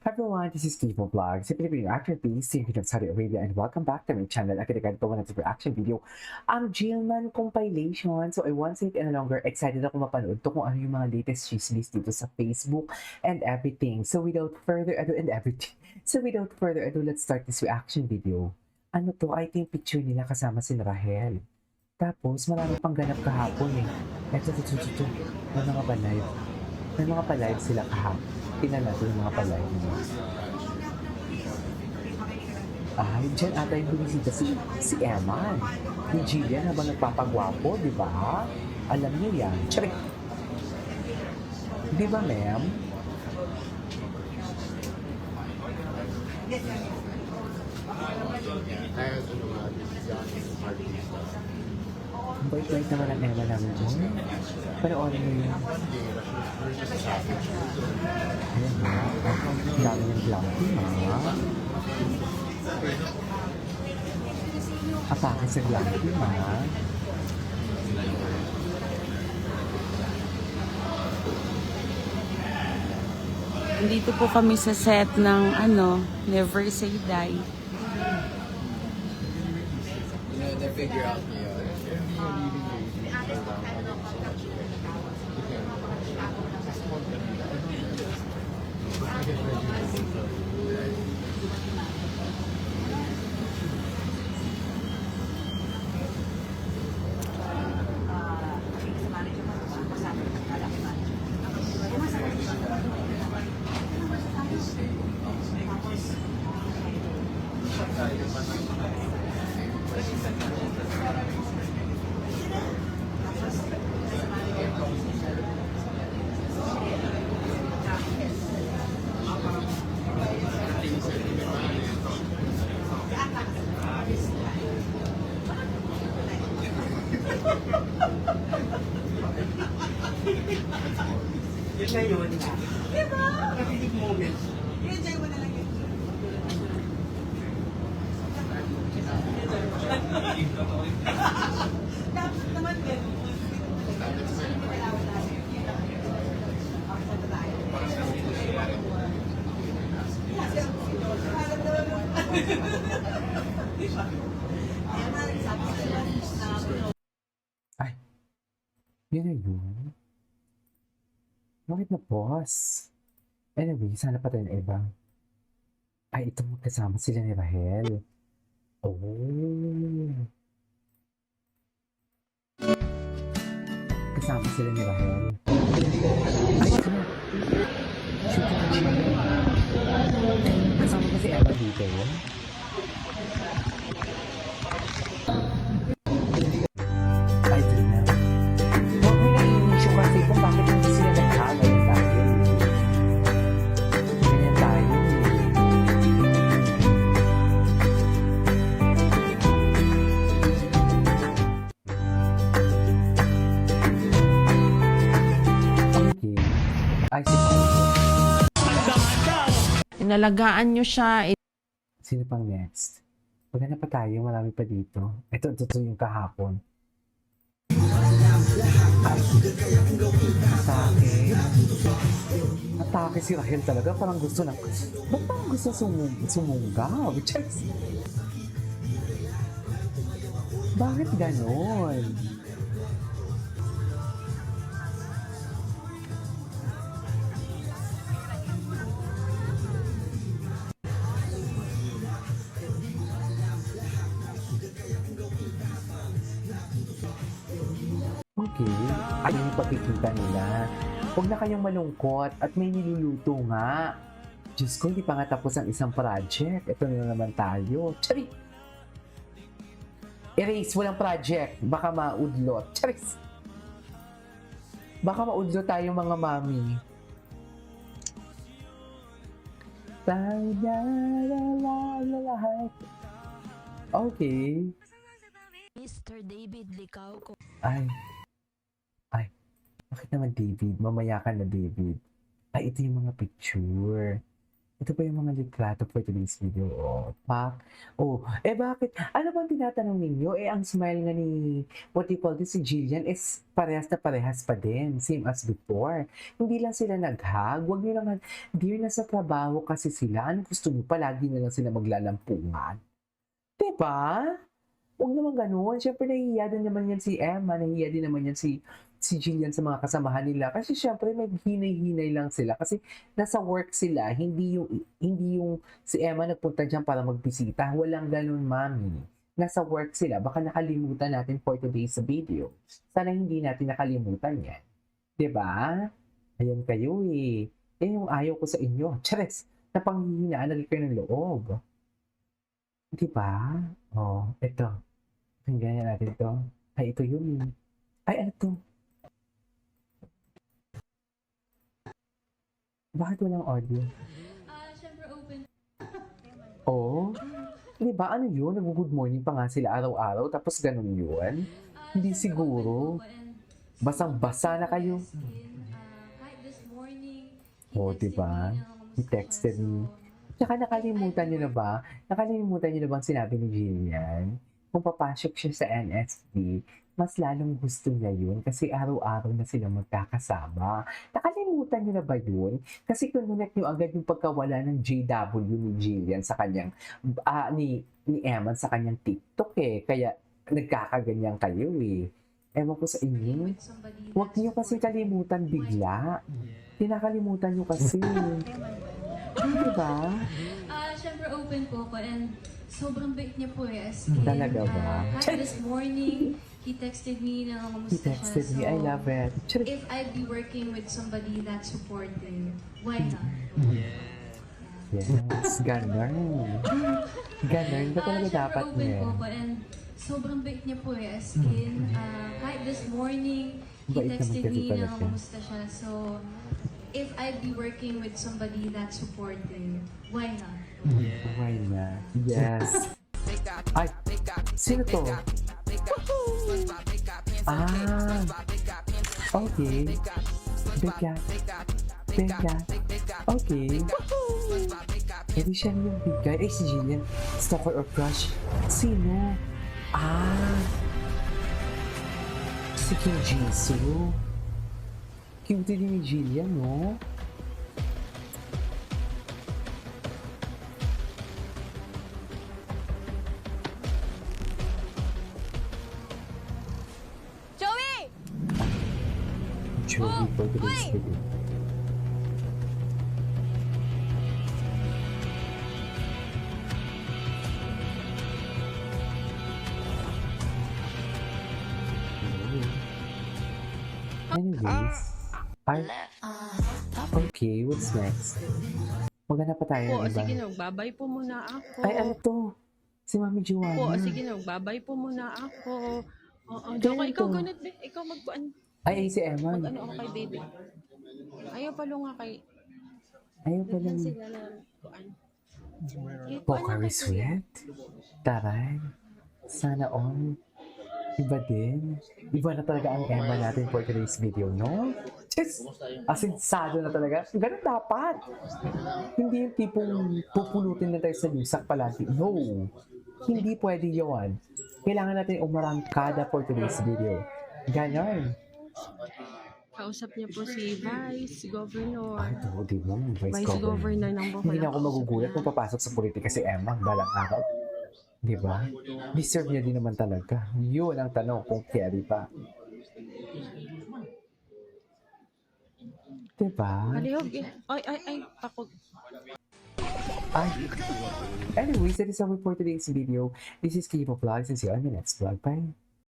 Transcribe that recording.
Hi everyone, this is Steve Vlog, si Filipino actor based in Saudi Arabia, and welcome back to my channel. Agad ko na sa reaction video ang Jillman compilation. So I won't say it any longer. Excited ako mapanood to kung ano yung mga latest chismis dito sa Facebook and everything. So without further ado, let's start this reaction video. Ano to? I think picture nila kasama si Rahel. Tapos marami pang ganap kahapon eh. Ito. May mga pa-live. May mga pa-live sila kahapon. Tingnan natin yung mga palay nila. Ay, dyan ata yung bumisita si Eman. Ni Jillian habang nagpapagwapo, di ba? Alam niyo yan. Charik! Di ba, ma'am? Ang bait-bait naman ang Emma namin dyan. Panoorin mo yun. Ayan na. Ang dami ng glam team, ha? Atake sa glam team, ha? Dito po kami sa set ng Never Say Die. Na-figure out niyo. Yun na yun. Diba? Nakapilig moment. I-enjoy mo na lang yun. Dapat naman din. Ay, yun na yun. Bakit na pause? Anyway, sana pa tayo na iba. Ay, ito magkasama sila ni Rahel. Oh. Kasama sila ni Rahel. Ay, ito na. Shoot na siya. Kasama ba si Emma dito? Ay, ito na. Huwag mo naiinisyo kasi kung bakit hindi sila nagkagay tayo. Ganyan tayo. Okay. Ay, si Paolo. Inalagaan nyo siya. Sino pang next? Wala na pa tayo, marami pa dito. Ito yung kahapon. Ay, atake. Atake si Rahel talaga. Parang gusto ng... Ba't parang gusto sumunggaw? Checks. Bakit ganon? Okay. Ay, yung pagkikita nila. Huwag na kayong malungkot at may niluluto nga. Diyos ko, hindi pa nga tapos ang isang project. Ito na naman tayo. Tsari! Erase, walang project. Baka maudlot. Charis! Baka maudlot tayo mga mami. Okay. Mr. David Licao ko. Ay. Bakit naman David? Mamaya ka na David. Ay, ito yung mga picture. Ito pa yung mga litrato for today's video. Oh, pak. Oh, bakit? Ano bang tinatanong ninyo? Ang smile nga ni, what you call this, si Jillian is parehas na parehas pa din. Same as before. Hindi lang sila nag-hug. Huwag nyo lang, dear, nasa trabaho kasi sila. Ano gusto nyo? Palagi na lang sila maglalampungan. Diba? Huwag naman ganun. Siyempre, nahihiya din naman yan si Emma. Nahihiya din naman yan si Jillian sa mga kasamahan nila. Kasi siyempre, may hinay-hinay lang sila. Kasi nasa work sila. Hindi yung si Emma nagpunta dyan para magbisita. Walang ganun, mami. Nasa work sila. Baka nakalimutan natin for today's video. Sana hindi natin nakalimutan yan. Diba? Ayan kayo eh. Yan yung ayaw ko sa inyo. Chares, napanghihinaan lagi kayo ng loob. Diba? Oh, ito. Tingnan natin ito. Ay, ito yun. Ay, ano to? Bakit walang audio? Siyempre open. Oh, di ba ano yun? Nag-good morning pa nga sila araw-araw tapos ganun yun? Hindi siguro. Basang-basa na kayo. Kahit this morning, Oh, di ba? He texted me. Tsaka nakalimutan nyo na ba? Nakalimutan nyo na bang sinabi ni Jillian? Kung papasok siya sa NSD, mas lalong gusto niya yun kasi araw-araw na sila magkakasama. Nakalimutan niyo na ba yun? Kasi kinunik niyo agad yung pagkawala ng JW ni Jillian sa kanyang, ni Eman sa kanyang TikTok eh. Kaya nagkakaganyan kayo eh. Ewan ko sa inyo. Huwag niyo kasi kalimutan bigla. Kinakalimutan niyo kasi. Diba? Siyempre open po ako and sobrang bait niya po eh. As in, Talaga ba? kahit this morning, he texted me na He kamusta texted me, siya. I love it. If I'd be working with somebody that's supportive, why not? Yes, ganun. Ganun ba talaga Siyempre dapat open niya? po ako and sobrang bait niya po eh. As in, kahit this morning, he Bait naman texted kasi me pala na siya. kamusta siya. So, if I'd be working with somebody that's supportive, why not? Why not? Yes. Ay, sino to? Ah, okay. Beka. Beka. Okay. Hindi siya yung bigay. Ay, si Jillian. Stalker or crush? Sino? Ah. Si Kim Jisoo. Cute din ni Jillian, no? Joey for today's video. Anyways, okay, what's next? Maghanap pa tayo Po, ng iba. sige na, magbabay po muna ako. Ay, ano to? Si Mami Joanna. Po, sige na, magbabay po muna ako. Oo, Kailan Joko, ikaw to? ganit, be. Ikaw magkuan. Ay, si Emma. Mag-ano ako kay baby. Ayaw palo nga kay... Ayaw pa Daghan lang. sila na kuan. Pocari Sweat? Taray. Sana all. Iba din. Iba na talaga ang Emma natin for today's video, no? Just, asinsado na talaga. Ganun dapat. Hindi yung tipong pupulutin na tayo sa lusak palagi. No. Hindi pwede yun. Kailangan natin umarangkada for today's video. Ganon. Kausap niya po si Vice Governor. Ay, ito, di ba? Vice Governor ng Bohol. Hindi na ako magugulat kung papasok sa politika si Emma balang araw. Di ba? Deserve niya din naman talaga. Yun ang tanong kung carry pa. Di ba? Halihog eh. Ay, takot. Ay. Anyways, that is all for today's video. This is Kipo Vlogs and see you on the next vlog. Bye.